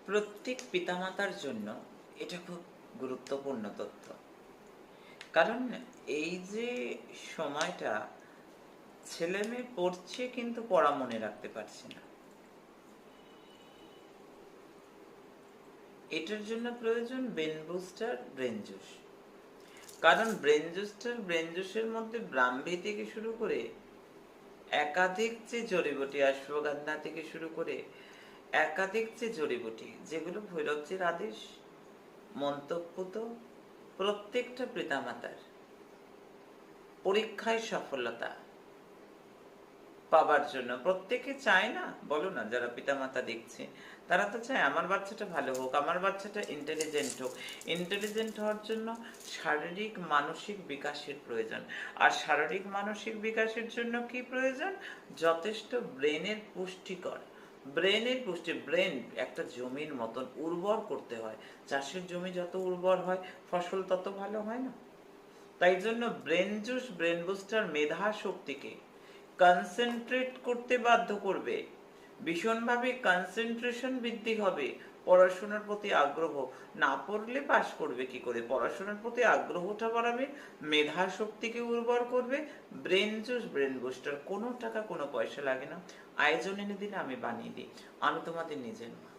প্রত্যেক পিতামাতার জন্য এটা খুব গুরুত্বপূর্ণ তথ্য। কারণ এই যে সময়টা ছেলেমেয়ে পড়ছে কিন্তু পড়া মনে রাখতে পারছে না, এটার জন্য প্রয়োজন ব্রেন বুস্টার ব্রেন জুস। কারণ ব্রেন জুসের মধ্যে ব্রাহ্মী থেকে শুরু করে একাধিক যে জড়িবুটি, অশ্বগন্ধা থেকে শুরু করে একাধিক যে জড়িবুটি, যেগুলো ভৈরবজির আদেশ মন্তব্যত প্রত্যেকটা পিতামাতার পরীক্ষায় সফলতা পাবার জন্য প্রত্যেকে চায় না, বলো না, যারা পিতামাতা দেখছে তারা তো চায় আমার বাচ্চাটা ভালো হোক, আমার বাচ্চাটা ইন্টেলিজেন্ট হোক। ইন্টেলিজেন্ট হওয়ার জন্য শারীরিক মানসিক বিকাশের প্রয়োজন। আর শারীরিক মানসিক বিকাশের জন্য কি প্রয়োজন? যথেষ্ট ব্রেনের পুষ্টিকর, ব্রেনের পুষ্টি। ব্রেন একটা জমির মতন উর্বর করতে হয়। চাষের জমি যত উর্বর হয় ফসল তত ভালো হয় না? তাই জন্য ব্রেন জুস ব্রেন বুস্টার মেধা শক্তিকে কনসেন্ট্রেট করতে বাধ্য করবে, ভীষণভাবে কনসেন্ট্রেশন বৃদ্ধি হবে, পড়াশোনার প্রতি আগ্রহ। না পড়লে পাশ করবে কি করে? পড়াশোনার প্রতি আগ্রহটা বাড়াবে, মেধা শক্তিকে উর্বর করবে। ব্রেন জুস ব্রেন বুস্টার, কোনো টাকা কোনো পয়সা লাগে না, আয়োজন এনে দিলে আমি বানিয়ে দিই। আমি তোমাদের নিজের মা।